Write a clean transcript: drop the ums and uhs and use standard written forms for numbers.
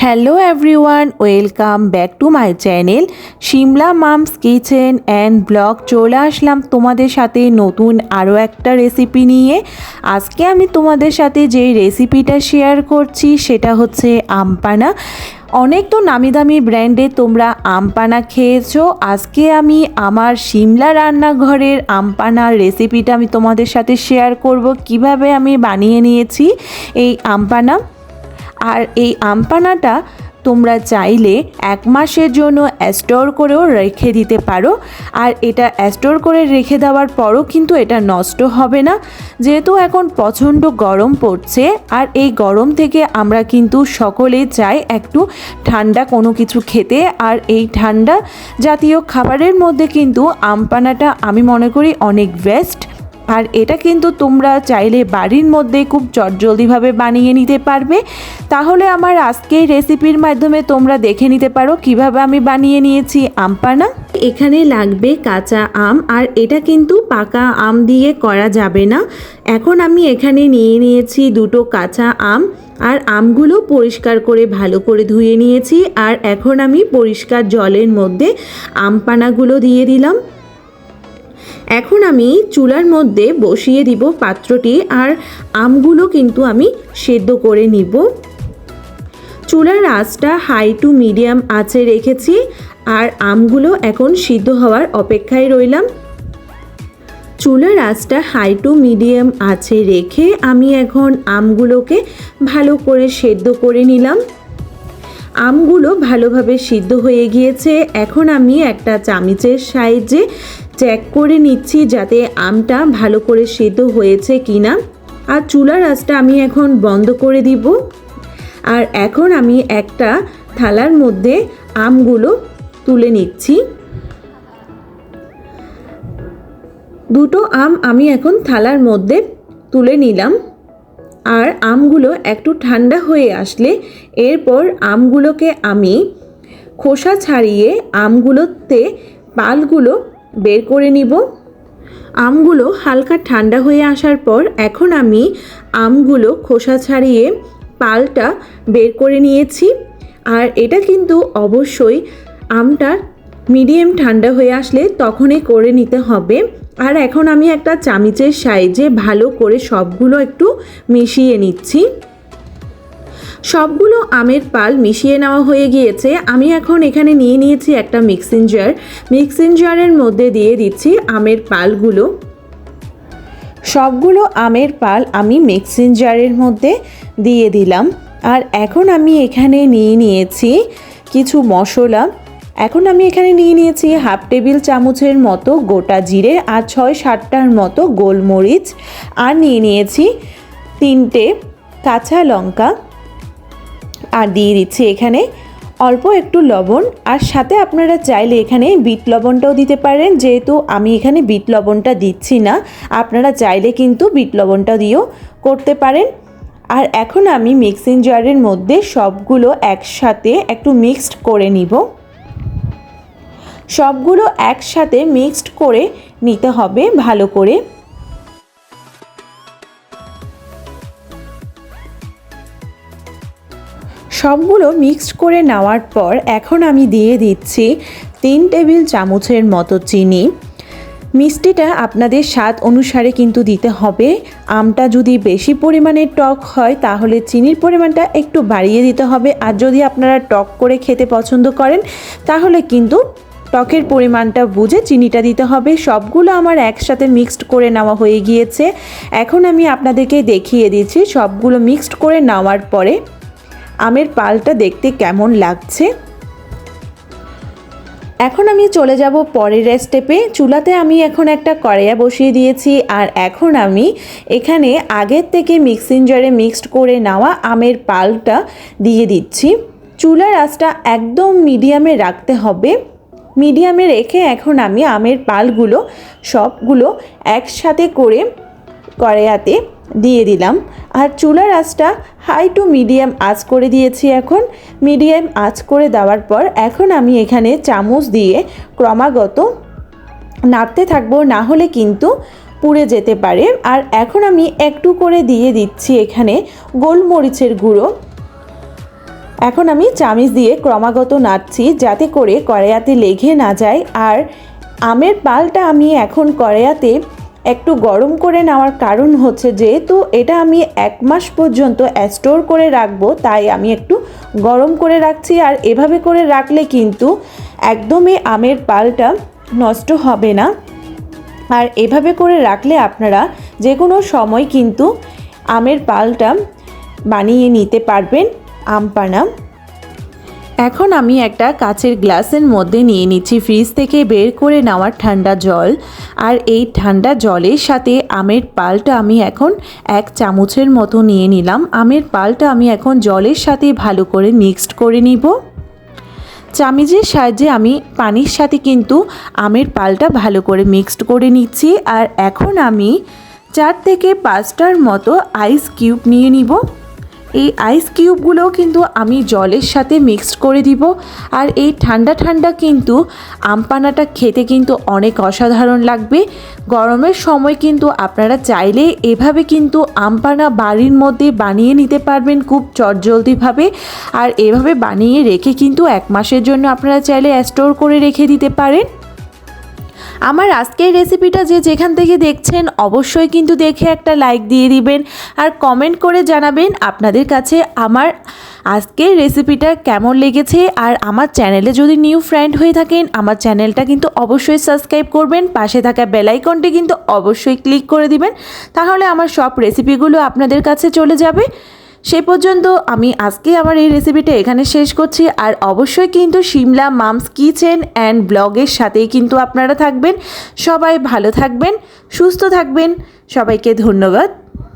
Hello everyone, welcome back to my channel Shimla mum's kitchen and blog. চলে আসলাম তোমাদের সাথে নতুন আরও একটা রেসিপি নিয়ে। আজকে আমি তোমাদের সাথে যে রেসিপিটা শেয়ার করছি সেটা হচ্ছে আমপানা। অনেক তো নামি দামি ব্র্যান্ডে তোমরা আমপানা খেয়েছো। আজকে আমি আমার শিমলা রান্নাঘরের আমপানার রেসিপিটা আমি তোমাদের সাথে শেয়ার করব, কিভাবে আমি বানিয়ে নিয়েছি এই আমপানা। আর এই আমপানাটা তোমরা চাইলে 1 মাসের জন্য স্টোর করেও রেখে দিতে পারো। আর এটা স্টোর করে রেখে দেওয়ার পরও কিন্তু এটা নষ্ট হবে না, যেহেতু এখন প্রচণ্ড গরম পড়ছে। আর এই গরম থেকে আমরা কিন্তু সকলে চাই একটু ঠান্ডা কোনো কিছু খেতে। আর এই ঠান্ডা জাতীয় খাবারের মধ্যে কিন্তু আমপানাটা আমি মনে করি অনেক বেস্ট। আর এটা কিন্তু তোমরা চাইলে বাড়ির মধ্যে খুব চটজলদিভাবে বানিয়ে নিতে পারবে। তাহলে আমার আজকের রেসিপির মাধ্যমে তোমরা দেখে নিতে পারো কিভাবে আমি বানিয়ে নিয়েছি আমপানা। এখানে লাগবে কাঁচা আম, আর এটা কিন্তু পাকা আম দিয়ে করা যাবে না। এখন আমি এখানে নিয়ে নিয়েছি 2টো কাঁচা আম, আর আমগুলো পরিষ্কার করে ভালো করে ধুয়ে নিয়েছি। আর এখন আমি পরিষ্কার জলের মধ্যে আমপানাগুলো দিয়ে দিলাম। এখন আমি চুলার মধ্যে বসিয়ে দিব পাত্রটি, আর আমগুলো কিন্তু আমি সেদ্ধ করে নিব। চুলার আঁচটা হাই টু মিডিয়াম আঁচে রেখেছি, আর আমগুলো এখন সিদ্ধ হওয়ার অপেক্ষায় রইলাম। চুলার আঁচটা হাই টু মিডিয়াম আঁচে রেখে আমি এখন আমগুলোকে ভালো করে সেদ্ধ করে নিলাম। আমগুলো ভালোভাবে সিদ্ধ হয়ে গিয়েছে। এখন আমি একটা চামচের সাহায্যে চেক করে নিচ্ছি যাতে আমটা ভালো করে সেদ্ধ হয়েছে কিনা। আর চুলার আঁচটা আমি এখন বন্ধ করে দিব। আর এখন আমি একটা থালার মধ্যে আমগুলো তুলে নিচ্ছি। 2টো আম আমি এখন থালার মধ্যে তুলে নিলাম। আর আমগুলো একটু ঠান্ডা হয়ে আসলে এরপর আমগুলোকে আমি খোসা ছাড়িয়ে আমগুলোতে পালগুলো বের করে নিব। আমগুলো হালকা ঠান্ডা হয়ে আসার পর এখন আমি আমগুলো খোসা ছাড়িয়ে পালটা বের করে নিয়েছি। আর এটা কিন্তু অবশ্যই আমটা মিডিয়াম ঠান্ডা হয়ে আসলে তখনই করে নিতে হবে। আর এখন আমি একটা চামচের সাহায্যে ভালো করে সবগুলো একটু মিশিয়ে নিচ্ছি। সবগুলো আমের পাল মিশিয়ে নেওয়া হয়ে গিয়েছে। আমি এখন এখানে নিয়ে নিয়েছি একটা মিক্সিং জার। মিক্সিং জারের মধ্যে দিয়ে দিচ্ছি আমের পালগুলো। সবগুলো আমের পাল আমি মিক্সিং জারের মধ্যে দিয়ে দিলাম। আর এখন আমি এখানে নিয়ে নিয়েছি কিছু মশলা। এখন আমি এখানে নিয়ে নিয়েছি 1/2 টেবিল চামচের মতো গোটা জিরে, আর 6-7টার মতো গোলমরিচ, আর নিয়ে নিয়েছি 3টে কাঁচা লঙ্কা, আর দিয়ে দিচ্ছি এখানে অল্প একটু লবণ। আর সাথে আপনারা চাইলে এখানে বিট লবণটাও দিতে পারেন, যেহেতু আমি এখানে বিট লবণটা দিচ্ছি না। আপনারা চাইলে কিন্তু বিট লবণটা দিয়েও করতে পারেন। আর এখন আমি মিক্সিং জারের মধ্যে সবগুলো একসাথে একটু মিক্সড করে নিব। সবগুলো একসাথে মিক্সড করে নিতে হবে ভালো করে। সবগুলো মিক্সড করে নেওয়ার পর এখন আমি দিয়ে দিচ্ছি 3 টেবিল চামচের মতো চিনি। মিষ্টিটা আপনাদের স্বাদ অনুসারে কিন্তু দিতে হবে। আমটা যদি বেশি পরিমাণে টক হয় তাহলে চিনির পরিমাণটা একটু বাড়িয়ে দিতে হবে। আর যদি আপনারা টক করে খেতে পছন্দ করেন তাহলে কিন্তু টকের পরিমাণটা বুঝে চিনিটা দিতে হবে। সবগুলো আমার একসাথে মিক্সড করে নেওয়া হয়ে গিয়েছে। এখন আমি আপনাদেরকে দেখিয়ে দিচ্ছি সবগুলো মিক্সড করে নেওয়ার পরে আমের পালটা দেখতে কেমন লাগছে। এখন আমি চলে যাব পরের স্টেপে। চুলাতে আমি এখন একটা কড়াইয়া বসিয়ে দিয়েছি। আর এখন আমি এখানে আগের থেকে মিক্সিং জারে মিক্সড করে নেওয়া আমের পালটা দিয়ে দিচ্ছি। চুলার আঁচটা একদম মিডিয়ামে রাখতে হবে। মিডিয়ামে রেখে এখন আমি আমের পালগুলো সবগুলো একসাথে করে কড়াইয়াতে দিয়ে দিলাম। আর চুলার আঁচটা হাই টু মিডিয়াম আঁচ করে দিয়েছি। এখন মিডিয়াম আঁচ করে দেওয়ার পর এখন আমি এখানে চামচ দিয়ে ক্রমাগত নাড়তে থাকবো, না হলে কিন্তু পুড়ে যেতে পারে। আর এখন আমি একটু করে দিয়ে দিচ্ছি এখানে গোলমরিচের গুঁড়ো। এখন আমি চামিচ দিয়ে ক্রমাগত নাড়ছি যাতে করে কড়াইতে লেগে না যায়। আর আমের পালটা আমি এখন কড়াইতে একটু গরম করে নেওয়ার কারণ হচ্ছে যেহেতু এটা আমি 1 মাস পর্যন্ত স্টোর করে রাখবো, তাই আমি একটু গরম করে রাখছি। আর এভাবে করে রাখলে কিন্তু একদমই আমের পালটা নষ্ট হবে না। আর এভাবে করে রাখলে আপনারা যে কোনো সময় কিন্তু আমের পালটা বানিয়ে নিতে পারবেন আম পানা। এখন আমি একটা কাচের গ্লাসের মধ্যে নিয়ে নিচ্ছি ফ্রিজ থেকে বের করে নেওয়ার ঠান্ডা জল। আর এই ঠান্ডা জলের সাথে আমের পালটা আমি এখন 1 চামচের মতো নিয়ে নিলাম। আমের পালটা আমি এখন জলের সাথে ভালো করে মিক্সড করে নিব। চামিচের সাহায্যে আমি পানির সাথে কিন্তু আমের পালটা ভালো করে মিক্সড করে নিচ্ছি। আর এখন আমি 4 থেকে 5টার মতো আইস কিউব নিয়ে নিব। এই আইস কিউবগুলোও কিন্তু আমি জলের সাথে মিক্সড করে দিব। আর এই ঠান্ডা ঠান্ডা কিন্তু আম পানাটা খেতে কিন্তু অনেক অসাধারণ লাগবে। গরমের সময় কিন্তু আপনারা চাইলে এভাবে কিন্তু আম পানা বাড়ির মধ্যে বানিয়ে নিতে পারবেন খুব চটজলদিভাবে। আর এভাবে বানিয়ে রেখে কিন্তু 1 মাসের জন্য আপনারা চাইলে স্টোর করে রেখে দিতে পারেন। আমার আজকের রেসিপিটা যে যেখান থেকে দেখছেন অবশ্যই কিন্তু দেখে একটা লাইক দিয়ে দিবেন আর কমেন্ট করে জানাবেন আপনাদের কাছে আমার আজকের রেসিপিটা কেমন লেগেছে। আর আমার চ্যানেলে যদি নিউ ফ্রেন্ড হয়ে থাকেন আমার চ্যানেলটা কিন্তু অবশ্যই সাবস্ক্রাইব করবেন, পাশে থাকা বেল আইকনটি কিন্তু অবশ্যই ক্লিক করে দিবেন, তাহলে আমার সব রেসিপিগুলো আপনাদের কাছে চলে যাবে। সেই পর্যন্ত আমি আজকে আমার এই রেসিপিটা এখানে শেষ করছি। আর অবশ্যই কিন্তু শিমলা মামস কিচেন অ্যান্ড ব্লগের সাথেই কিন্তু আপনারা থাকবেন। সবাই ভালো থাকবেন, সুস্থ থাকবেন, সবাইকে ধন্যবাদ।